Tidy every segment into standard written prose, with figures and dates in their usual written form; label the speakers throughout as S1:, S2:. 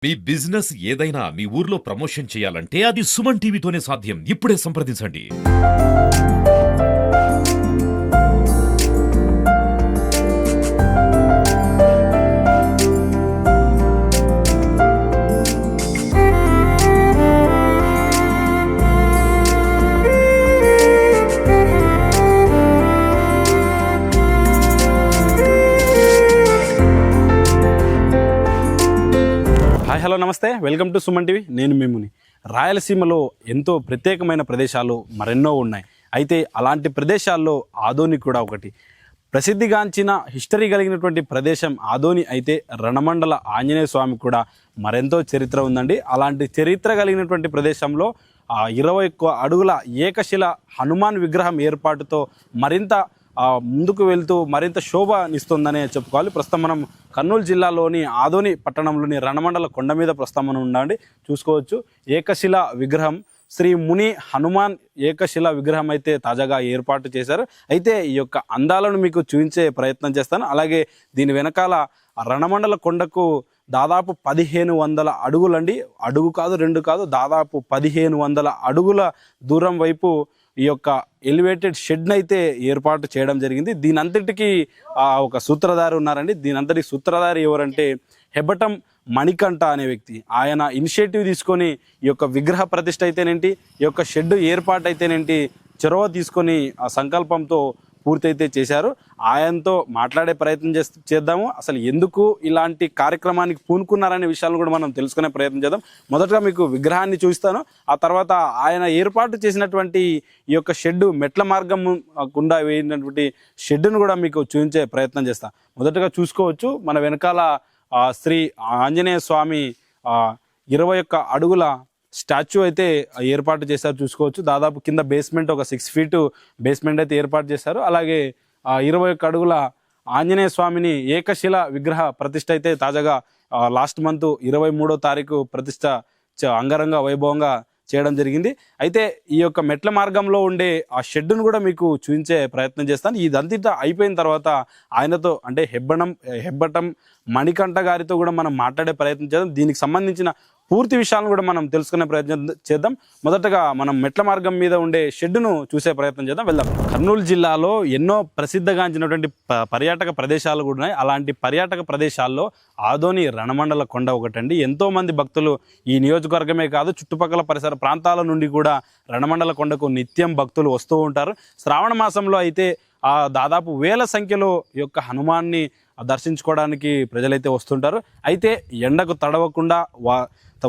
S1: మీ business ఏదైనా మీ ఊర్లో promotion చేయాలంటే అది సుమన్ టీవీతోనే సాధ్యం. ఇప్పుడే సంప్రదించండి.
S2: హాయ్ హలో నమస్తే, వెల్కమ్ టు సుమన్ టీవీ. నేను మిమ్ముని. రాయలసీమలో ఎంతో ప్రత్యేకమైన ప్రదేశాలు మరెన్నో ఉన్నాయి. అయితే అలాంటి ప్రదేశాల్లో ఆదోని కూడా ఒకటి. ప్రసిద్ధిగాంచిన హిస్టరీ కలిగినటువంటి ప్రదేశం ఆదోని అయితే రణమండల ఆంజనేయ స్వామి కూడా మరెంతో చరిత్ర ఉందండి. అలాంటి చరిత్ర కలిగినటువంటి ప్రదేశంలో 21 అడుగుల ఏకశిల హనుమాన్ విగ్రహం ఏర్పాటుతో మరింత ముందుకు వెళ్తూ మరింత శోభనిస్తుందనే చెప్పుకోవాలి. ప్రస్తుతం మనం కర్నూలు జిల్లాలోని ఆదోని పట్టణంలోని రణమండల కొండ మీద ప్రస్తుతం మనం ఉండండి. చూసుకోవచ్చు, ఏకశిల విగ్రహం శ్రీ ముని హనుమాన్ ఏకశిల విగ్రహం అయితే తాజాగా ఏర్పాటు చేశారు. అయితే ఈ యొక్క అందాలను మీకు చూపించే ప్రయత్నం చేస్తాను. అలాగే దీని వెనకాల రణమండల కొండకు దాదాపు 1500 అడుగులండి. అడుగు కాదు, రెండు కాదు, దాదాపు 1500 అడుగుల దూరం వైపు ఈ యొక్క ఎలివేటెడ్ షెడ్ని అయితే ఏర్పాటు చేయడం జరిగింది. దీని అంతటికి ఒక సూత్రధారి ఉన్నారండి. దీని అంతటి సూత్రధారి ఎవరంటే హెబ్బటం మణికంఠ అనే వ్యక్తి. ఆయన ఇనిషియేటివ్ తీసుకొని ఈ యొక్క విగ్రహ ప్రతిష్ఠ అయితేనేంటి, ఈ యొక్క షెడ్ ఏర్పాటు అయితేనేంటి చొరవ తీసుకొని ఆ సంకల్పంతో పూర్తయితే చేశారు. ఆయనతో మాట్లాడే ప్రయత్నం చేద్దాము. అసలు ఎందుకు ఇలాంటి కార్యక్రమానికి పూనుకున్నారనే విషయాలను కూడా మనం తెలుసుకునే ప్రయత్నం చేద్దాం. మొదటగా మీకు విగ్రహాన్ని చూస్తాను, ఆ తర్వాత ఆయన ఏర్పాటు చేసినటువంటి ఈ యొక్క షెడ్ మెట్ల మార్గం గుండా వేయినటువంటి షెడ్డును కూడా మీకు చూపించే ప్రయత్నం చేస్తాను. మొదటగా చూసుకోవచ్చు, మన వెనకాల శ్రీ ఆంజనేయ స్వామి 21 అడుగుల స్టాచ్యూ అయితే ఏర్పాటు చేశారు. చూసుకోవచ్చు, దాదాపు కింద బేస్మెంట్ ఒక 6 ఫీట్ బేస్మెంట్ అయితే ఏర్పాటు చేశారు. అలాగే 21 అడుగుల ఆంజనేయ స్వామిని ఏకశిల విగ్రహ ప్రతిష్ఠ అయితే తాజాగా లాస్ట్ మంత్ 23వ తారీఖు ప్రతిష్ఠ అంగరంగ వైభవంగా చేయడం జరిగింది. అయితే ఈ యొక్క మెట్ల మార్గంలో ఉండే ఆ షెడ్డును కూడా మీకు చూపించే ప్రయత్నం చేస్తాను. ఇదంతా అయిపోయిన తర్వాత ఆయనతో అంటే హెబ్బటం మణికంఠ గారితో కూడా మనం మాట్లాడే ప్రయత్నం చేద్దాం. దీనికి సంబంధించిన పూర్తి విషయాలను కూడా మనం తెలుసుకునే ప్రయత్నం చేద్దాం. మొదటగా మనం మెట్ల మార్గం మీద ఉండే షెడ్డును చూసే ప్రయత్నం చేద్దాం, వెళ్దాం. కర్నూలు జిల్లాలో ఎన్నో ప్రసిద్ధగాంచినటువంటి పర్యాటక ప్రదేశాలు కూడా ఉన్నాయి. అలాంటి పర్యాటక ప్రదేశాల్లో ఆదోని రణమండల కొండ ఒకటండి. ఎంతోమంది భక్తులు ఈ నియోజకవర్గమే కాదు, చుట్టుపక్కల పరిసర ప్రాంతాల నుండి కూడా రణమండల కొండకు నిత్యం భక్తులు వస్తూ ఉంటారు. శ్రావణ మాసంలో అయితే దాదాపు వేల సంఖ్యలో ఈ యొక్క హనుమాన్ని దర్శించుకోవడానికి ప్రజలైతే వస్తుంటారు. అయితే ఎండకు తడవకుండా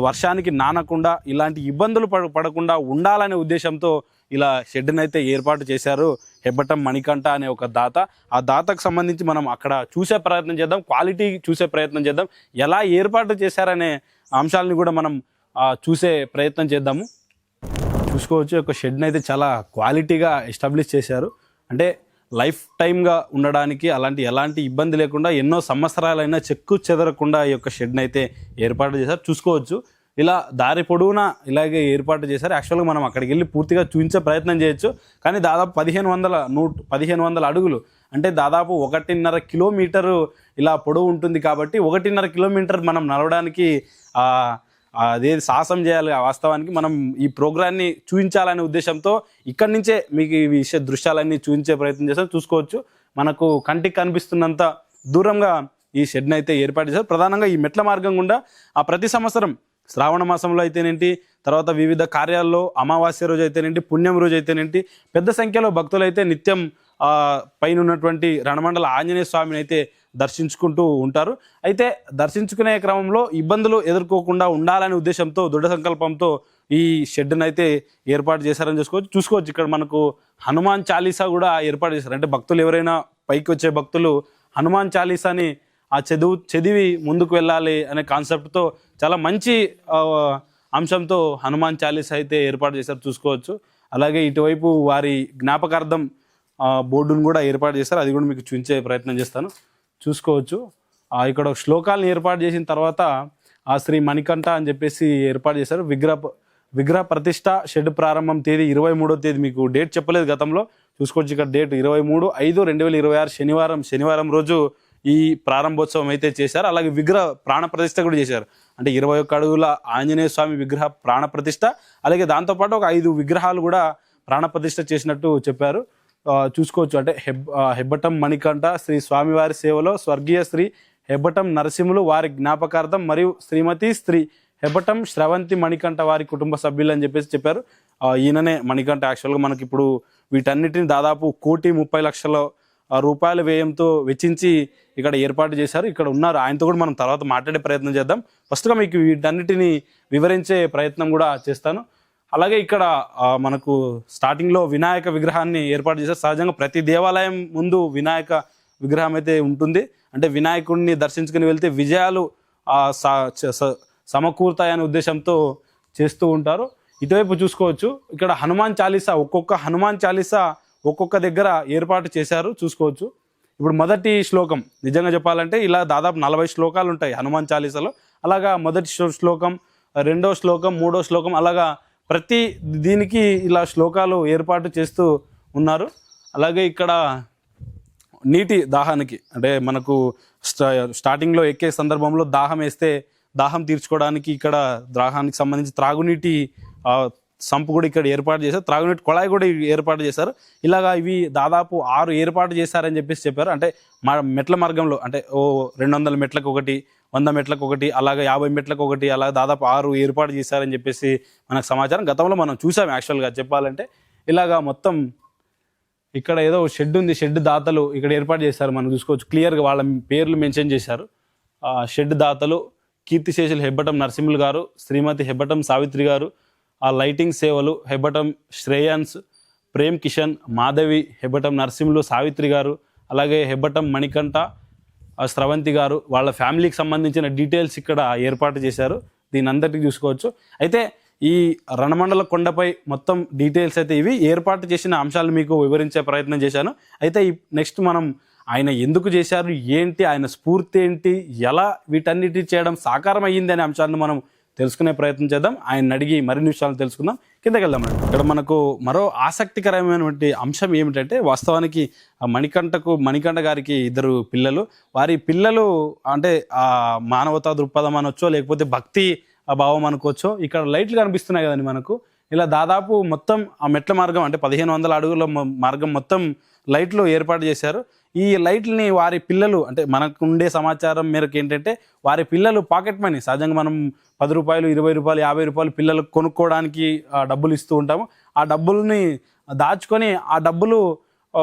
S2: వర్షానికి నానకుండా ఇలాంటి ఇబ్బందులు పడకుండా ఉండాలనే ఉద్దేశంతో ఇలా షెడ్ని అయితే ఏర్పాటు చేశారు హెబ్బటం మణికంఠ అనే ఒక దాత. ఆ దాతకు సంబంధించి మనం అక్కడ చూసే ప్రయత్నం చేద్దాం, క్వాలిటీ చూసే ప్రయత్నం చేద్దాం, ఎలా ఏర్పాటు చేశారనే అంశాలని కూడా మనం చూసే ప్రయత్నం చేద్దాము. చూసుకోవచ్చు, ఒక షెడ్ని అయితే చాలా క్వాలిటీగా ఎస్టాబ్లిష్ చేశారు. అంటే లైఫ్ టైమ్గా ఉండడానికి ఎలాంటి ఇబ్బంది లేకుండా ఎన్నో సంవత్సరాలైనా చెక్కు చెదరకుండా ఈ యొక్క షెడ్ని అయితే ఏర్పాటు చేశారు. చూసుకోవచ్చు, ఇలా దారి పొడవునా ఇలాగే ఏర్పాటు చేశారు. యాక్చువల్గా మనం అక్కడికి వెళ్ళి పూర్తిగా చూపించే ప్రయత్నం చేయొచ్చు, కానీ దాదాపు 1500 అడుగులు అంటే దాదాపు 1.5 కిలోమీటరు ఇలా పొడవు ఉంటుంది. కాబట్టి 1.5 కిలోమీటర్ మనం నడవడానికి అదే సాహసం చేయాలి. వాస్తవానికి మనం ఈ ప్రోగ్రాన్ని చూపించాలనే ఉద్దేశంతో ఇక్కడి నుంచే మీకు ఈ దృశ్యాలన్నీ చూపించే ప్రయత్నం చేస్తాం. చూసుకోవచ్చు, మనకు కంటికి కనిపిస్తున్నంత దూరంగా ఈ షెడ్ని అయితే ఏర్పాటు చేశారు. ప్రధానంగా ఈ మెట్ల మార్గం గుండా ప్రతి సంవత్సరం శ్రావణ మాసంలో అయితేనేంటి, తర్వాత వివిధ కార్యాల్లో అమావాస్య రోజు అయితేనేంటి, పుణ్యం రోజు అయితేనేంటి పెద్ద సంఖ్యలో భక్తులు అయితే నిత్యం పైన ఉన్నటువంటి రణమండల ఆంజనేయ స్వామిని అయితే దర్శించుకుంటూ ఉంటారు. అయితే దర్శించుకునే క్రమంలో ఇబ్బందులు ఎదుర్కోకుండా ఉండాలనే ఉద్దేశంతో దృఢ సంకల్పంతో ఈ షెడ్ని అయితే ఏర్పాటు చేశారని చూసుకోవచ్చు. ఇక్కడ మనకు హనుమాన్ చాలీసా కూడా ఏర్పాటు చేశారు. అంటే భక్తులు ఎవరైనా పైకి వచ్చే భక్తులు హనుమాన్ చాలీసాని చదివి ముందుకు వెళ్ళాలి అనే కాన్సెప్ట్తో చాలా మంచి అంశంతో హనుమాన్ చాలీసా అయితే ఏర్పాటు చేశారు. చూసుకోవచ్చు, అలాగే ఇటువైపు వారి జ్ఞాపకార్థం బోర్డును కూడా ఏర్పాటు చేశారు. అది కూడా మీకు చూపించే ప్రయత్నం చేస్తాను. చూసుకోవచ్చు, ఇక్కడ శ్లోకాలను ఏర్పాటు చేసిన తర్వాత శ్రీ మణికంఠ అని చెప్పేసి ఏర్పాటు చేశారు. విగ్రహ ప్రతిష్ట షెడ్ ప్రారంభం తేదీ 23వ తేదీ, మీకు డేట్ చెప్పలేదు గతంలో. చూసుకోవచ్చు, ఇక్కడ డేట్ 23/5/2026 శనివారం రోజు ఈ ప్రారంభోత్సవం అయితే చేశారు. అలాగే విగ్రహ ప్రాణ ప్రతిష్ఠ కూడా చేశారు. అంటే 21 అడుగుల ఆంజనేయ స్వామి విగ్రహ ప్రాణప్రతిష్ఠ, అలాగే దాంతోపాటు ఒక 5 విగ్రహాలు కూడా ప్రాణప్రతిష్ఠ చేసినట్టు చెప్పారు. చూసుకోవచ్చు. అంటే హెబ్బటం మణికంఠ శ్రీ స్వామివారి సేవలో స్వర్గీయ శ్రీ హెబ్బటం నరసింహులు వారి జ్ఞాపకార్థం మరియు శ్రీమతి శ్రీ హెబ్బటం శ్రవంతి మణికంఠ వారి కుటుంబ సభ్యులు అని చెప్పారు. ఈయననే మణికంఠ. యాక్చువల్గా మనకి ఇప్పుడు వీటన్నిటిని దాదాపు 1,30,00,000 రూపాయల వ్యయంతో వెచ్చించి ఇక్కడ ఏర్పాటు చేశారు. ఇక్కడ ఉన్నారు, ఆయనతో కూడా మనం తర్వాత మాట్లాడే ప్రయత్నం చేద్దాం. ఫస్ట్గా మీకు వీటన్నిటిని వివరించే ప్రయత్నం కూడా చేస్తాను. అలాగే ఇక్కడ మనకు స్టార్టింగ్లో వినాయక విగ్రహాన్ని ఏర్పాటు చేశారు. సహజంగా ప్రతి దేవాలయం ముందు వినాయక విగ్రహం అయితే ఉంటుంది. అంటే వినాయకుడిని దర్శించుకుని వెళ్తే విజయాలు సమకూరుతాయనే ఉద్దేశంతో చేస్తూ ఉంటారు. ఇటువైపు చూసుకోవచ్చు, ఇక్కడ హనుమాన్ చాలీసా, ఒక్కొక్క హనుమాన్ చాలీసా ఒక్కొక్క దగ్గర ఏర్పాటు చేశారు. చూసుకోవచ్చు. ఇప్పుడు మొదటి శ్లోకం, నిజంగా చెప్పాలంటే ఇలా దాదాపు 40 శ్లోకాలు ఉంటాయి హనుమాన్ చాలీసాలో. అలాగా మొదటి శ్లోకం, రెండో శ్లోకం, మూడో శ్లోకం, అలాగా ప్రతి దీనికి ఇలా శ్లోకాలు ఏర్పాటు చేస్తూ ఉన్నారు. అలాగే ఇక్కడ నీటి దాహానికి, అంటే మనకు స్టార్టింగ్లో ఎక్కే సందర్భంలో దాహం వేస్తే దాహం తీర్చుకోవడానికి ఇక్కడ దాహానికి సంబంధించి త్రాగునీటి సంపు కూడా ఇక్కడ ఏర్పాటు చేశారు. త్రాగునీటి కొళాయి కూడా ఏర్పాటు చేశారు. ఇలాగా ఇవి దాదాపు 6 ఏర్పాటు చేశారని చెప్పారు. అంటే మెట్ల మార్గంలో, అంటే 200 మెట్లకు ఒకటి, 100 మెట్లకు ఒకటి, అలాగే 50 మెట్లకు ఒకటి, అలాగే దాదాపు 6 ఏర్పాటు చేశారని చెప్పేసి మనకు సమాచారం. గతంలో మనం చూసాం యాక్చువల్గా చెప్పాలంటే. ఇలాగా మొత్తం ఇక్కడ ఏదో షెడ్ ఉంది, షెడ్ దాతలు ఇక్కడ ఏర్పాటు చేశారు. మనం చూసుకోవచ్చు, క్లియర్గా వాళ్ళ పేర్లు మెన్షన్ చేశారు. షెడ్ దాతలు కీర్తిశేషులు హెబ్బటం నరసింహులు గారు, శ్రీమతి హెబ్బటం సావిత్రి గారు, ఆ లైటింగ్ సేవలు హెబ్బటం శ్రేయాన్స్, ప్రేమ్ కిషన్, మాధవి, హెబ్బటం నరసింహులు, సావిత్రి గారు, అలాగే హెబ్బటం మణికంఠ, స్రవంతి గారు, వాళ్ళ ఫ్యామిలీకి సంబంధించిన డీటెయిల్స్ ఇక్కడ ఏర్పాటు చేశారు. దీని అందరికీ చూసుకోవచ్చు. అయితే ఈ రణమండల కొండపై మొత్తం డీటెయిల్స్ అయితే ఇవి ఏర్పాటు చేసిన అంశాలు మీకు వివరించే ప్రయత్నం చేశాను. అయితే నెక్స్ట్ మనం ఆయన ఎందుకు చేశారు, ఏంటి ఆయన స్ఫూర్తి ఏంటి, ఎలా వీటన్నిటి చేయడం సాకారం అయ్యింది అనే అంశాలను మనం తెలుసుకునే ప్రయత్నం చేద్దాం. ఆయన అడిగి మరిన్ని విషయాలు తెలుసుకుందాం. కిందకి వెళ్దాం. ఇక్కడ మనకు మరో ఆసక్తికరమైనటువంటి అంశం ఏమిటంటే, వాస్తవానికి మణికంఠ గారికి 2 పిల్లలు. వారి పిల్లలు అంటే మానవతా దృక్పథం అనొచ్చో, లేకపోతే భక్తి భావం అనుకోవచ్చో. ఇక్కడ లైట్లు కనిపిస్తున్నాయి కదండి మనకు. ఇలా దాదాపు మొత్తం ఆ మెట్ల మార్గం, అంటే 1500 అడుగుల మార్గం మొత్తం లైట్లు ఏర్పాటు చేశారు. ఈ లైట్లని వారి పిల్లలు, అంటే మనకు ఉండే సమాచారం మేరకు ఏంటంటే, వారి పిల్లలు పాకెట్ మనీ, సహజంగా మనం 10 రూపాయలు, 20 రూపాయలు, 50 రూపాయలు పిల్లలకు కొనుక్కోవడానికి డబ్బులు ఇస్తూ ఉంటాము. ఆ డబ్బుల్ని దాచుకొని ఆ డబ్బులు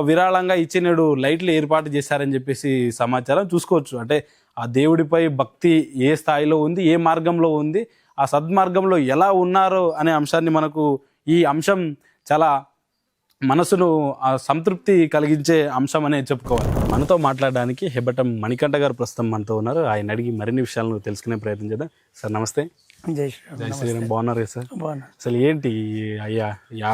S2: విరాళంగా ఇచ్చినడు లైట్లు ఏర్పాటు చేశారని చెప్పేసి సమాచారం. చూసుకోవచ్చు. అంటే ఆ దేవుడిపై భక్తి ఏ స్థాయిలో ఉంది, ఏ మార్గంలో ఉంది, ఆ సద్మార్గంలో ఎలా ఉన్నారు అనే అంశాన్ని మనకు ఈ అంశం చాలా మనసును సంతృప్తి కలిగించే అంశం అనే చెప్పుకోవాలి. మనతో మాట్లాడడానికి హెబ్బటం మణికంఠ గారు ప్రస్తుతం మనతో ఉన్నారు. ఆయన అడిగి మరిన్ని విషయాలను తెలుసుకునే ప్రయత్నం చేద్దాం. సార్ నమస్తే.
S3: జై
S2: శ్రీరామ్. బాగున్నారు సార్?
S3: బాగున్నారు.
S2: అసలు ఏంటి అయ్యా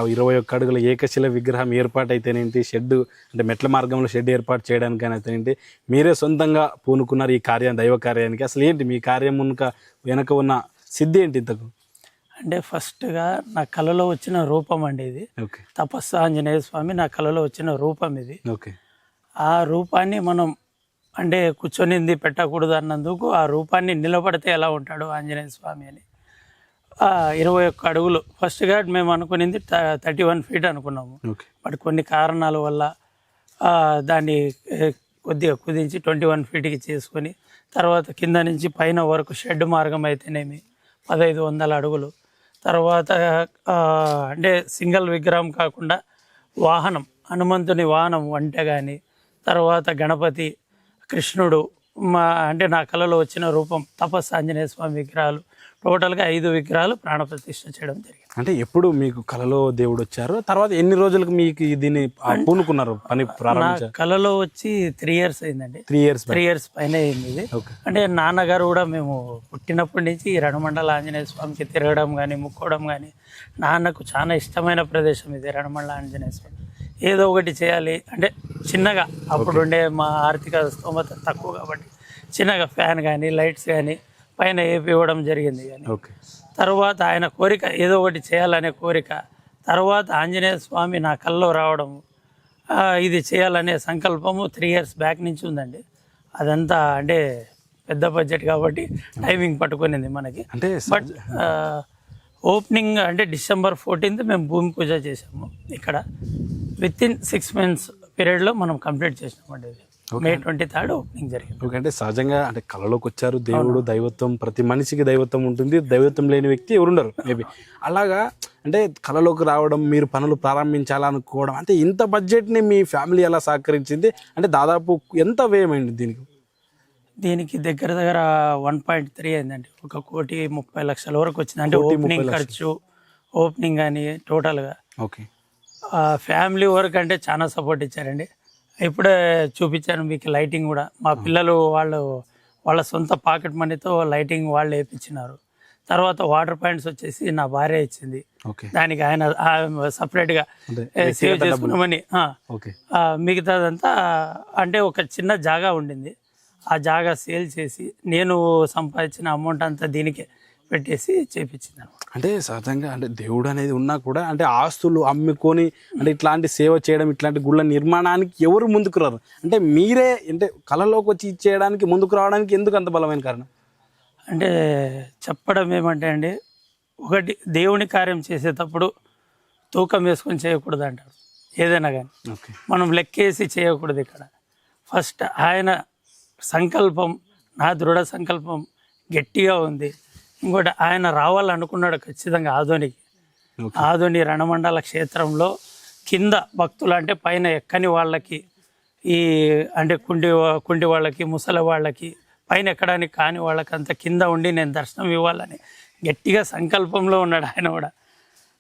S2: 21 అడుగుల ఏకశిల విగ్రహం ఏర్పాటు అయితేనేంటి, షెడ్ అంటే మెట్ల మార్గంలో షెడ్ ఏర్పాటు చేయడానికైనా అయితేనేంటి, మీరే సొంతంగా పూనుకున్నారు ఈ దైవ కార్యానికి. అసలు ఏంటి మీ కార్యం వెనక ఉన్న సిద్ధి ఏంటి ఇంతకు?
S3: అంటే ఫస్ట్గా నా కళలో వచ్చిన రూపం అండి ఇది.
S2: ఓకే.
S3: తపస్సు ఆంజనేయ స్వామి నా కళలో వచ్చిన రూపం ఇది.
S2: ఓకే.
S3: ఆ రూపాన్ని మనం అంటే కూర్చొనింది పెట్టకూడదు అన్నందుకు ఆ రూపాన్ని నిలబడితే ఎలా ఉంటాడు ఆంజనేయ స్వామి అని 21 అడుగులు ఫస్ట్గా మేము అనుకునింది 31 ఫీట్ అనుకున్నాము. బట్ కొన్ని కారణాల వల్ల దాన్ని కొద్దిగా కుదించి 21 ఫీట్కి చేసుకొని, తర్వాత కింద నుంచి పైన వరకు షెడ్ మార్గం అయితేనేమి 1500 అడుగులు, తర్వాత అంటే సింగిల్ విగ్రహం కాకుండా వాహనం, హనుమంతుని వాహనం వంట కానీ, తర్వాత గణపతి, కృష్ణుడు, అంటే నా కళలో వచ్చిన రూపం తపస్సు ఆంజనేయ స్వామి విగ్రహాలు, టోటల్గా 5 విగ్రహాలు ప్రాణప్రతిష్ఠ చేయడం జరిగింది.
S2: అంటే ఎప్పుడు మీకు కళలో దేవుడు వచ్చారు, తర్వాత ఎన్ని రోజులకు మీకు దీన్ని పూనుకున్నారు, పని ప్రారంభించారు?
S3: కళలో వచ్చి 3 years అయిందండి.
S2: 3 years
S3: పైన అయింది ఇది. అంటే నాన్నగారు కూడా మేము పుట్టినప్పటి నుంచి ఈ రణమండల ఆంజనేయ స్వామికి తిరగడం కానీ ముక్కోవడం కానీ, నాన్నకు చాలా ఇష్టమైన ప్రదేశం ఇది రణమండల ఆంజనేయ స్వామి. ఏదో ఒకటి చేయాలి అంటే చిన్నగా, అప్పుడు ఉండే మా ఆర్థిక స్తోమత తక్కువ కాబట్టి చిన్నగా ఫ్యాన్ కానీ లైట్స్ కానీ పైన వేపివ్వడం జరిగింది. కానీ తర్వాత ఆయన కోరిక ఏదో ఒకటి చేయాలనే కోరిక, తర్వాత ఆంజనేయ స్వామి నా కల్లో రావడం, ఇది చేయాలనే సంకల్పము 3 years బ్యాక్ నుంచి ఉందండి. అదంతా అంటే పెద్ద బడ్జెట్ కాబట్టి టైమింగ్ పట్టుకునింది మనకి.
S2: అంటే
S3: బట్ ఓపెనింగ్ అంటే December 14th మేము భూమి పూజ చేసాము ఇక్కడ. వితిన్ 6 months పీరియడ్లో మనం కంప్లీట్ చేసినామండి. ఇది May 23rd ఓపెనింగ్ జరిగింది.
S2: ఓకే, అంటే సహజంగా అంటే కళలోకి వచ్చారు, దేవుడు దైవత్వం, ప్రతి మనిషికి దైవత్వం ఉంటుంది, దైవత్వం లేని వ్యక్తి ఎవరుండరు మేబీ. అలాగా అంటే కళలోకి రావడం, మీరు పనులు ప్రారంభించాలనుకోవడం, అంటే ఇంత బడ్జెట్ని మీ ఫ్యామిలీ ఎలా సహకరించింది? అంటే దాదాపు ఎంత వ్యయమైంది
S3: దీనికి దగ్గర 1.3 అయిందండి. 1,30,00,000 వరకు వచ్చింది. అంటే ఓపెనింగ్ ఖర్చు, ఓపెనింగ్ కానీ టోటల్గా.
S2: ఓకే,
S3: ఫ్యామిలీ వర్క్ అంటే చాలా సపోర్ట్ ఇచ్చారండి. ఇప్పుడే చూపించాను మీకు లైటింగ్ కూడా. మా పిల్లలు వాళ్ళ సొంత పాకెట్ మనీతో లైటింగ్ వాళ్ళు వేయించినారు. తర్వాత వాటర్ పాయింట్స్ వచ్చేసి నా భార్య ఇచ్చింది. దానికి ఆయన సపరేట్గా సేవ్ చేసుకున్నామని. మిగతాదంతా అంటే ఒక చిన్న జాగా ఉండింది, ఆ జాగా సేల్ చేసి నేను సంపాదించిన అమౌంట్ అంతా దీనికే పెట్టేసి చేపించింది.
S2: అంటే సహజంగా అంటే దేవుడు అనేది ఉన్నా కూడా అంటే ఆస్తులు అమ్ముకొని అంటే ఇట్లాంటి సేవ చేయడం, ఇట్లాంటి గుళ్ళ నిర్మాణానికి ఎవరు ముందుకు రారు? అంటే మీరే అంటే కళలోకి వచ్చి ఇచ్చేయడానికి ముందుకు రావడానికి ఎందుకు అంత బలమైన కారణం?
S3: అంటే చెప్పడం ఏమంటే అండి, ఒకటి దేవుని కార్యం చేసేటప్పుడు తూకం వేసుకొని చేయకూడదు అంటారు ఏదైనా కానీ. మనం లెక్కేసి చేయకూడదు. ఇక్కడ ఫస్ట్ ఆయన సంకల్పం, నా దృఢ సంకల్పం గట్టిగా ఉంది. ఇంకోటి ఆయన రావాలనుకున్నాడు ఖచ్చితంగా ఆదోని రణమండల క్షేత్రంలో కింద భక్తులు అంటే పైన ఎక్కని వాళ్ళకి, ఈ అంటే కుంటి వాళ్ళకి, ముసలి వాళ్ళకి, పైన ఎక్కడానికి కాని వాళ్ళకి అంత కింద ఉండి నేను దర్శనం ఇవ్వాలని గట్టిగా సంకల్పంలో ఉన్నాడు ఆయన కూడా.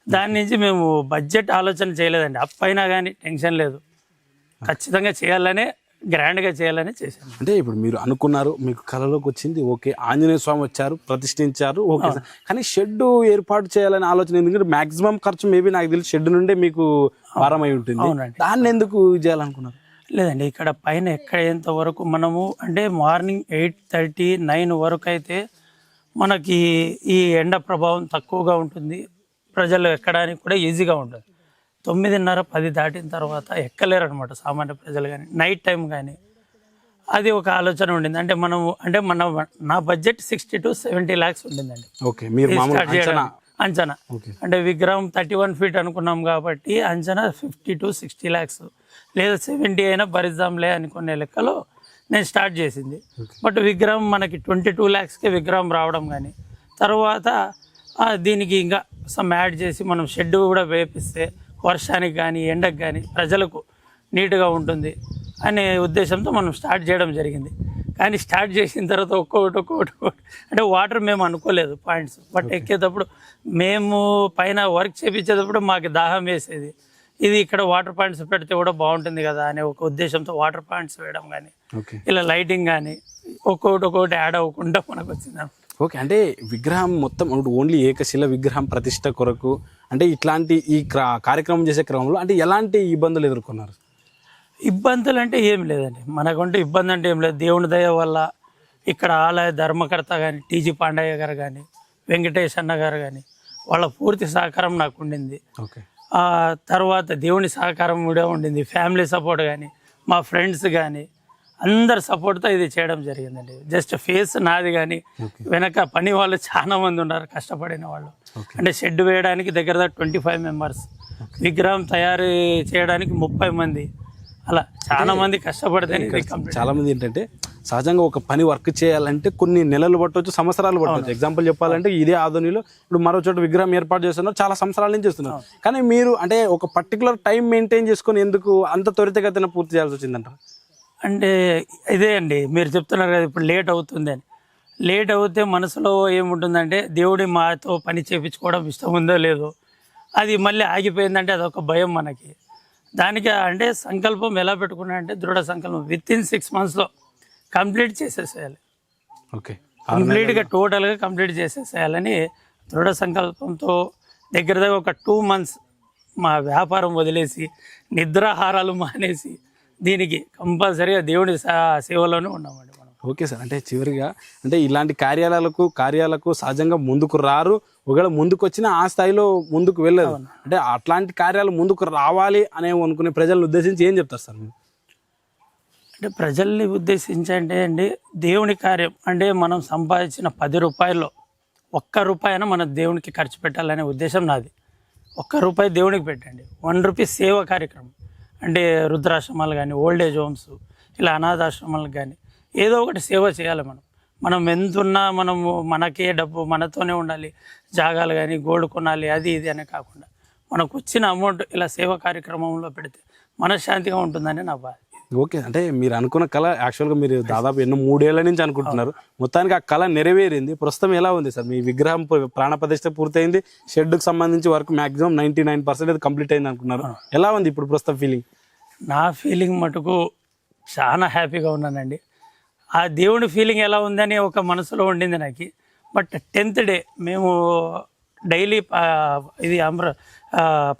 S3: దాని నుంచి మేము బడ్జెట్ ఆలోచన చేయలేదండి. అప్పైనా కానీ టెన్షన్ లేదు, ఖచ్చితంగా చేయాలనే, గ్రాండ్గా చేయాలని చేశాను.
S2: అంటే ఇప్పుడు మీరు అనుకున్నారు, మీకు కళలోకి వచ్చింది, ఓకే, ఆంజనేయ స్వామి వచ్చారు, ప్రతిష్ఠించారు, ఓకే, కానీ షెడ్ ఏర్పాటు చేయాలని ఆలోచన, ఎందుకంటే మాక్సిమం ఖర్చు మేబీ నాకు తెలిసి షెడ్ నుండే మీకు భారమై ఉంటుంది. దాన్ని ఎందుకు చేయాలనుకున్నారు?
S3: లేదండి, ఇక్కడ పైన ఎక్కడేంత వరకు మనము అంటే మార్నింగ్ 8:30, 9 వరకు అయితే మనకి ఈ ఎండ ప్రభావం తక్కువగా ఉంటుంది, ప్రజలు ఎక్కడానికి కూడా ఈజీగా ఉంటుంది. 9:30, 10 దాటిన తర్వాత ఎక్కలేరు అనమాట సామాన్య ప్రజలు కానీ, నైట్ టైం కానీ. అది ఒక ఆలోచన ఉండింది. అంటే నా బడ్జెట్ 60 to 70 lakhs ఉండిందండి. అంచనా అంటే విగ్రహం 31 feet అనుకున్నాం కాబట్టి అంచనా 50 to 60 lakhs లేదా 70 అయినా భరిద్దాంలే అనుకునే లెక్కలో నేను స్టార్ట్ చేసింది. బట్ విగ్రహం మనకి 22 lakhsకే విగ్రహం రావడం కానీ, తర్వాత దీనికి ఇంకా సమ్ యాడ్ చేసి మనం షెడ్ కూడా వేపిస్తే వర్షానికి కానీ ఎండకు కానీ ప్రజలకు నీట్గా ఉంటుంది అనే ఉద్దేశంతో మనం స్టార్ట్ చేయడం జరిగింది. కానీ స్టార్ట్ చేసిన తర్వాత ఒక్కొక్కటి అంటే వాటర్ మేము అనుకోలేదు పాయింట్స్. బట్ ఎక్కేటప్పుడు మేము పైన వర్క్ చేయించేటప్పుడు మాకు దాహం వేసేది, ఇది ఇక్కడ వాటర్ పాయింట్స్ పెడితే కూడా బాగుంటుంది కదా అనే ఒక ఉద్దేశంతో వాటర్ పాయింట్స్ వేయడం కానీ, ఇలా లైటింగ్ కానీ ఒక్కొక్కటి యాడ్ అవ్వకుండా మనకు వచ్చింది.
S2: ఓకే, అంటే విగ్రహం మొత్తం ఓన్లీ ఏకశిల విగ్రహం ప్రతిష్ట కొరకు అంటే ఇట్లాంటి ఈ కార్యక్రమం చేసే క్రమంలో అంటే ఎలాంటి ఇబ్బందులు ఎదుర్కొన్నారు?
S3: ఇబ్బందులు అంటే ఏం లేదండి, మనకంటే ఇబ్బంది అంటే ఏం లేదు. దేవుని దయ వల్ల ఇక్కడ ఆలయ ధర్మకర్త కానీ, టీజీ పాండయ్య గారు కానీ, వెంకటేష్ అన్న గారు కానీ, వాళ్ళ పూర్తి సహకారం నాకు ఉండింది. తర్వాత దేవుని సహకారం కూడా ఉండింది, ఫ్యామిలీ సపోర్ట్ కానీ, మా ఫ్రెండ్స్ కానీ అందరు సపోర్ట్తో ఇది చేయడం జరిగిందండి. జస్ట్ ఫేస్ నాది కానీ వెనక పని వాళ్ళు చాలా మంది ఉన్నారు కష్టపడిన వాళ్ళు. అంటే షెడ్ వేయడానికి దగ్గర 25 members, విగ్రహం తయారు చేయడానికి 30 మంది, అలా చాలా మంది కష్టపడితే.
S2: చాలా మంది ఏంటంటే సహజంగా ఒక పని వర్క్ చేయాలంటే కొన్ని నెలలు పట్టవచ్చు, సంవత్సరాలు పట్టవచ్చు. ఎగ్జాంపుల్ చెప్పాలంటే ఇదే ఆదోనిలో ఇప్పుడు మరో చోట విగ్రహం ఏర్పాటు చేస్తున్నారు, చాలా సంవత్సరాల నుంచి చేస్తున్నారు. కానీ మీరు అంటే ఒక పర్టికులర్ టైం మెయింటైన్ చేసుకొని ఎందుకు అంత త్వరితగతిన పూర్తి చేయాల్సి వచ్చిందంటారు?
S3: అంటే ఇదే అండి, మీరు చెప్తున్నారు కదా ఇప్పుడు లేట్ అవుతుంది అని. లేట్ అవుతే మనసులో ఏముంటుందంటే దేవుడి మాతో పని చేయించుకోవడం ఇష్టం ఉందో లేదో, అది మళ్ళీ ఆగిపోయిందంటే అదొక భయం మనకి. దానికి అంటే సంకల్పం ఎలా పెట్టుకున్నా అంటే దృఢ సంకల్పం వితిన్ 6 monthsలో కంప్లీట్ చేసేసేయాలి. కంప్లీట్గా టోటల్గా కంప్లీట్ చేసేసేయాలని దృఢ సంకల్పంతో దగ్గర ఒక 2 months మా వ్యాపారం వదిలేసి నిద్రాహారాలు మానేసి దీనికి కంపల్సరీగా దేవుడి సేవలోనే ఉన్నామండి మనం.
S2: ఓకే సార్, అంటే చివరిగా అంటే ఇలాంటి కార్యాలకు సహజంగా ముందుకు రారు, ఒకవేళ ముందుకు వచ్చినా ఆ స్థాయిలో ముందుకు వెళ్ళదు. అంటే అట్లాంటి కార్యాలు ముందుకు రావాలి అనే అనుకునే ప్రజలను ఉద్దేశించి ఏం చెప్తారు సార్ మీరు?
S3: అంటే ప్రజల్ని ఉద్దేశించి అంటే అండి, దేవుని కార్యం అంటే మనం సంపాదించిన 10 రూపాయల్లో ₹1 మన దేవునికి ఖర్చు పెట్టాలనే ఉద్దేశం నాది. ₹1 దేవునికి పెట్టండి, ₹1 సేవ కార్యక్రమం అంటే వృద్ధాశ్రమాలు కానీ, ఓల్డేజ్ హోమ్స్, ఇలా అనాథాశ్రమాలకు కానీ ఏదో ఒకటి సేవ చేయాలి. మనం ఎంతున్నా మనము మనకే డబ్బు మనతోనే ఉండాలి, జాగాలు కానీ గోల్డ్ కొనాలి అది ఇది అనే కాకుండా మనకు వచ్చిన అమౌంట్ ఇలా సేవ కార్యక్రమంలో పెడితే మనశ్శాంతిగా ఉంటుందని నా బాధ.
S2: ఓకే, అంటే మీరు అనుకున్న కళ యాక్చువల్గా మీరు దాదాపు 3 ఏళ్ల నుంచి అనుకుంటున్నారు, మొత్తానికి ఆ కళ నెరవేరింది. ప్రస్తుతం ఎలా ఉంది సార్? మీ విగ్రహం ప్రాణప్రతిష్ఠ పూర్తయింది, షెడ్కి సంబంధించి వర్క్ మాక్సిమం 99% కంప్లీట్ అయింది అనుకున్నారు. ఎలా ఉంది ఇప్పుడు ప్రస్తుతం ఫీలింగ్?
S3: నా ఫీలింగ్ మటుకు చాలా హ్యాపీగా ఉన్నానండి. ఆ దేవుడి ఫీలింగ్ ఎలా ఉందని ఒక మనసులో ఉండింది నాకు. బట్ 10th డే మేము డైలీ ఇది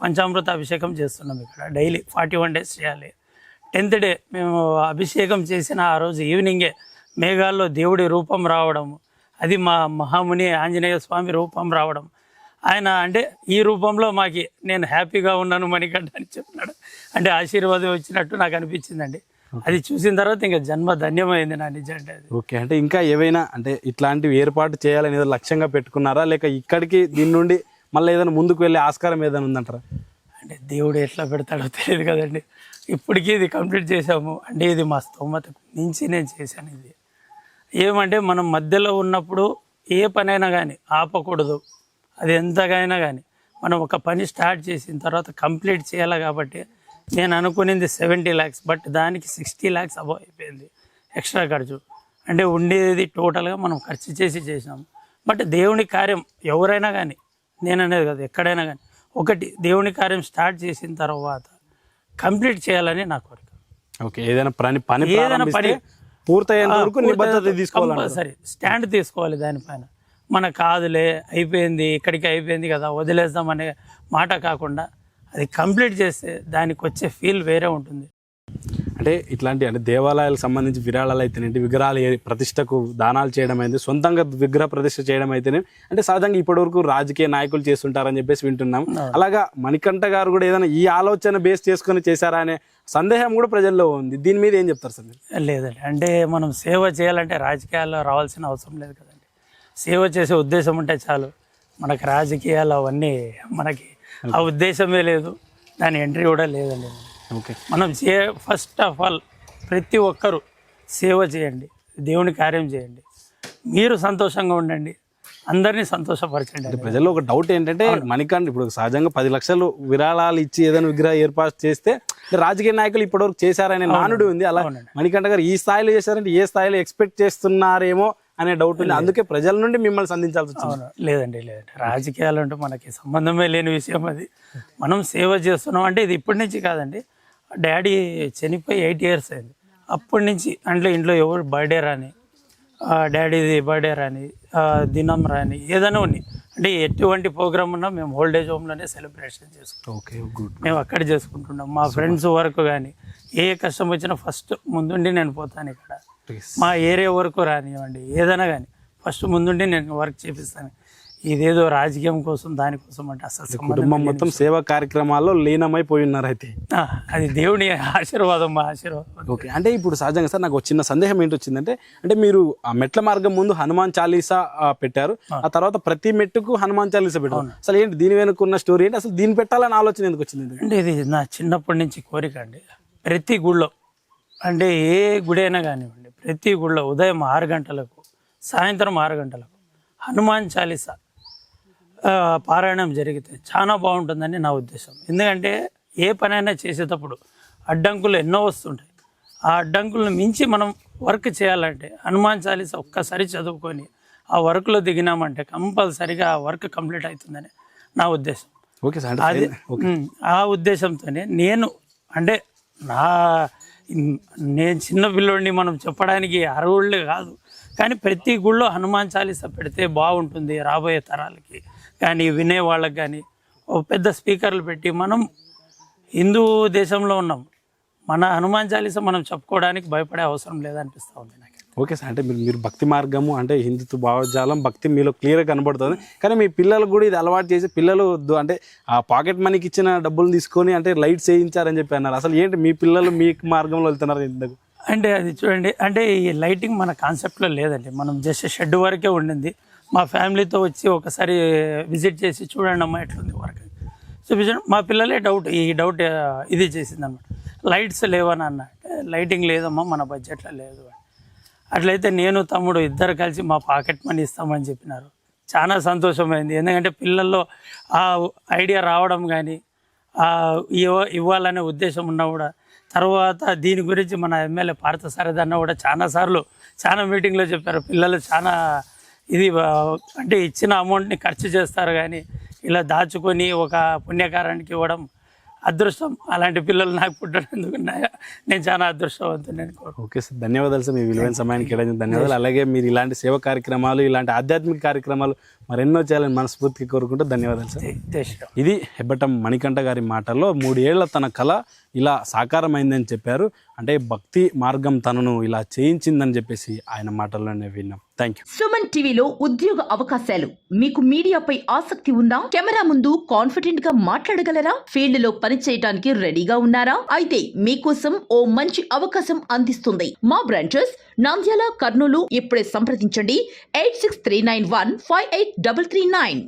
S3: పంచామృత అభిషేకం చేస్తున్నాం ఇక్కడ. డైలీ 41 days చేయాలి. 10th డే మేము అభిషేకం చేసిన ఆ రోజు ఈవినింగే మేఘాల్లో దేవుడి రూపం రావడం, అది మా మహాముని ఆంజనేయ స్వామి రూపం రావడం. ఆయన అంటే ఈ రూపంలో నేను హ్యాపీగా ఉన్నాను మణికంఠ అని చెప్పినాడు. అంటే ఆశీర్వాదం వచ్చినట్టు నాకు అనిపించిందండి. అది చూసిన తర్వాత ఇంకా జన్మ ధన్యమైంది నా నిజంటే అది.
S2: ఓకే, అంటే ఇంకా ఏవైనా అంటే ఇట్లాంటివి ఏర్పాటు చేయాలని ఏదో లక్ష్యంగా పెట్టుకున్నారా, లేక ఇక్కడికి దీని నుండి మళ్ళీ ఏదైనా ముందుకు వెళ్ళే ఆస్కారం ఏదైనా ఉందంటారా?
S3: అంటే దేవుడు ఎట్లా పెడతాడో తెలియదు కదండి. ఇప్పటికీ ఇది కంప్లీట్ చేసాము అంటే ఇది మా స్తోమతకు మించి నేను చేశాను. ఇది ఏమంటే మనం మధ్యలో ఉన్నప్పుడు ఏ పనైనా కానీ ఆపకూడదు. అది ఎంతగైనా కానీ మనం ఒక పని స్టార్ట్ చేసిన తర్వాత కంప్లీట్ చేయాలి. కాబట్టి నేను అనుకునేది 70 lakhs, బట్ దానికి 60 lakhs అబౌవ్ అయిపోయింది ఎక్స్ట్రా ఖర్చు. అంటే ఉండేది టోటల్గా మనం ఖర్చు చేసినాము. బట్ దేవుని కార్యం ఎవరైనా కానీ, నేను అనేది కదా ఎక్కడైనా కానీ, ఒకటి దేవుని కార్యం స్టార్ట్ చేసిన తర్వాత కంప్లీట్ చేయాలని నా కోరిక.
S2: ఓకే, ఏదైనా పని పూర్తయ్యేంత వరకు నిబద్ధత తీసుకోవాలి,
S3: సరే స్టాండ్ తీసుకోవాలి దానిపైన. మన కాదులే అయిపోయింది ఇక్కడికి అయిపోయింది కదా వదిలేద్దాం అనే మాట కాకుండా అది కంప్లీట్ చేస్తే దానికి వచ్చే ఫీల్ వేరే ఉంటుంది.
S2: అంటే ఇట్లాంటి అంటే దేవాలయాలకు సంబంధించి విరాళాలు అయితేనేంటి, విగ్రహాలు ప్రతిష్టకు దానాలు చేయడం అయితే, సొంతంగా విగ్రహ ప్రతిష్ఠ చేయడం అయితేనే అంటే సహజంగా ఇప్పటివరకు రాజకీయ నాయకులు చేస్తుంటారని చెప్పేసి వింటున్నాం. అలాగా మణికంఠ గారు కూడా ఏదైనా ఈ ఆలోచన బేస్ చేసుకొని చేశారా అనే సందేహం కూడా ప్రజల్లో ఉంది. దీని మీద ఏం చెప్తారు సార్?
S3: లేదండి, అంటే మనం సేవ చేయాలంటే రాజకీయాల్లో రావాల్సిన అవసరం లేదు కదండి. సేవ చేసే ఉద్దేశం ఉంటే చాలు. మనకి రాజకీయాలు అవన్నీ మనకి ఆ ఉద్దేశమే లేదు, దాని ఎంట్రీ కూడా లేదండి.
S2: ఓకే,
S3: మనం ఫస్ట్ ఆఫ్ ఆల్ ప్రతి ఒక్కరూ సేవ చేయండి, దేవుని కార్యం చేయండి, మీరు సంతోషంగా ఉండండి, అందరినీ సంతోషపరచండి.
S2: ప్రజల్లో ఒక డౌట్ ఏంటంటే మణికంఠ ఇప్పుడు సహజంగా 10 లక్షలు విరాళాలు ఇచ్చి ఏదైనా విగ్రహం ఏర్పాటు చేస్తే రాజకీయ నాయకులు ఇప్పటివరకు చేశారనే నానుడు ఉంది. అలా మణికంఠ గారు ఈ స్థాయిలో చేశారంటే ఏ స్థాయిలో ఎక్స్పెక్ట్ చేస్తున్నారేమో అనే డౌట్ ఉంది. అందుకే ప్రజల నుండి మిమ్మల్ని సంధించాల్సి వచ్చింది.
S3: లేదండి, రాజకీయాలు అంటే మనకి సంబంధమే లేని విషయం. అది మనం సేవ చేస్తున్నాం అంటే ఇది ఇప్పటి నుంచి కాదండి. డాడీ చనిపోయి 8 years అయింది. అప్పటి నుంచి అంటే ఇంట్లో ఎవరు బర్త్డే రాని, డాడీది బర్త్డే రాని, దినం రాని, ఏదైనా ఉన్నాయి అంటే ఎటువంటి ప్రోగ్రామ్ ఉన్నా మేము ఓల్డేజ్ హోమ్లోనే సెలబ్రేషన్ చేసుకుంటాం.
S2: Okay, good.
S3: మేము అక్కడ చేసుకుంటున్నాం. మా ఫ్రెండ్స్ వరకు కానీ ఏ కష్టం వచ్చినా ఫస్ట్ ముందుండి నేను పోతాను. ఇక్కడ మా ఏరియా వరకు రానివ్వండి, ఏదైనా కానీ ఫస్ట్ ముందుండి నేను వర్క్ చేపిస్తాను. ఇదేదో రాజకీయం కోసం దానికోసం అంటే అసలు
S2: కుటుంబం మొత్తం సేవా కార్యక్రమాల్లో లీనమైపోయి ఉన్నారు. అయితే
S3: అది దేవుని ఆశీర్వాదం, మా ఆశీర్వాదం.
S2: ఓకే, అంటే ఇప్పుడు సహజంగా సార్ నాకు చిన్న సందేహం ఏంటి వచ్చిందంటే, అంటే మీరు ఆ మెట్ల మార్గం ముందు హనుమాన్ చాలీసా పెట్టారు, ఆ తర్వాత ప్రతి మెట్టుకు హనుమాన్ చాలీసా పెట్టారు. అసలు ఏంటి దీని వెనుకున్న స్టోరీ ఏంటి? అసలు దీన్ని పెట్టాలని ఆలోచన ఎందుకు వచ్చింది?
S3: అంటే ఇది నా చిన్నప్పటి నుంచి కోరిక అండి. ప్రతి గుళ్ళో అంటే ఏ గుడి అయినా కానివ్వండి, ప్రతి గుళ్ళో ఉదయం 6 గంటలకు సాయంత్రం 6 గంటలకు హనుమాన్ చాలీసా పారాయణం జరిగితే చాలా బాగుంటుందని నా ఉద్దేశం. ఎందుకంటే ఏ పనైనా చేసేటప్పుడు అడ్డంకులు ఎన్నో వస్తుంటాయి. ఆ అడ్డంకులను మించి మనం వర్క్ చేయాలంటే హనుమాన్ చాలీసా ఒక్కసారి చదువుకొని ఆ వర్క్లో దిగినామంటే కంపల్సరిగా ఆ వర్క్ కంప్లీట్ అవుతుందని నా ఉద్దేశం.
S2: ఓకే సార్,
S3: అది ఆ ఉద్దేశంతోనే నేను అంటే నేను చిన్న పిల్లోడిని మనం చెప్పడానికి అర్హుళ్ళు కాదు, కానీ ప్రతి గుళ్ళో హనుమాన్ చాలీసా పెడితే బాగుంటుంది రాబోయే తరాలకి కానీ, వినే వాళ్ళకి కానీ. ఓ పెద్ద స్పీకర్లు పెట్టి మనం హిందూ దేశంలో ఉన్నాం, మన హనుమాన్ చాలీసా మనం చెప్పుకోవడానికి భయపడే అవసరం లేదనిపిస్తూ ఉంది నాకు.
S2: ఓకే సార్, అంటే మీరు భక్తి మార్గము అంటే హిందుత్వ భావజాలం భక్తి మీలో క్లియర్గా కనబడుతుంది. కానీ మీ పిల్లలకు కూడా ఇది అలవాటు చేసి పిల్లలు అంటే ఆ పాకెట్ మనీకి ఇచ్చిన డబ్బులు తీసుకొని అంటే లైట్స్ వేయించారని చెప్పి అన్నారు. అసలు ఏంటి మీ పిల్లలు మీ మార్గంలో వెళ్తున్నారు ఎందుకు?
S3: అంటే అది చూడండి, అంటే ఈ లైటింగ్ మన కాన్సెప్ట్లో లేదండి. మనం జస్ట్ షెడ్ వరకే ఉండింది. మా ఫ్యామిలీతో వచ్చి ఒకసారి విజిట్ చేసి చూడండి అమ్మా ఎట్లుంది వర్క్ చూపించండి. మా పిల్లలే ఈ డౌట్ ఇది చేసిందన్నమాట. లైట్స్ లేవని అన్న, లైటింగ్ లేదమ్మా మన బడ్జెట్లో లేదు. అట్లయితే నేను తమ్ముడు ఇద్దరు కలిసి మా పాకెట్ మనీ ఇస్తామని చెప్పినారు. చాలా సంతోషమైంది. ఎందుకంటే పిల్లల్లో ఆ ఐడియా రావడం కానీ ఇవ్వాలనే ఉద్దేశం ఉన్నా కూడా, తర్వాత దీని గురించి మన ఎమ్మెల్యే పార్థసారథి అన్న కూడా చాలా మీటింగ్లో చెప్పారు. పిల్లలు చాలా ఇది అంటే ఇచ్చిన అమౌంట్ని ఖర్చు చేస్తారు, కానీ ఇలా దాచుకొని ఒక పుణ్యకారానికి ఇవ్వడం అదృష్టం. అలాంటి పిల్లలు నాకు పుట్టినందుకు నేను చాలా అదృష్టవంతుని.
S2: ఓకే సార్, ధన్యవాదాలు సార్. మీ విలువైన సమయానికి కేటాయించిన ధన్యవాదాలు. అలాగే మీరు ఇలాంటి సేవ కార్యక్రమాలు, ఇలాంటి ఆధ్యాత్మిక కార్యక్రమాలు మరెన్నో చేయాలని మనస్ఫూర్తిగా కోరుకుంటూ ధన్యవాదాలు సార్. ఇది హెబ్బటం మణికంఠ గారి మాటల్లో 3 ఏళ్ల తన కళ ఇలా సాకారమైందని చెప్పారు. అంటే భక్తి మార్గం తనను ఇలా చేయించిందని చెప్పేసి ఆయన మాటల్లోనే విన్నాం. Thank you.
S4: సుమన్ టీవీలో ఉద్యోగ అవకాశాలు. మీకు మీడియాపై ఆసక్తి ఉందా? కెమెరా ముందు కాన్ఫిడెంట్ గా మాట్లాడగలరా? ఫీల్డ్ లో పనిచేయడానికి రెడీగా ఉన్నారా? అయితే మీకోసం ఓ మంచి అవకాశం అందిస్తుంది మా బ్రాంచెస్ నంద్యాల, కర్నూలు. ఇప్పుడే సంప్రదించండి 8639158339.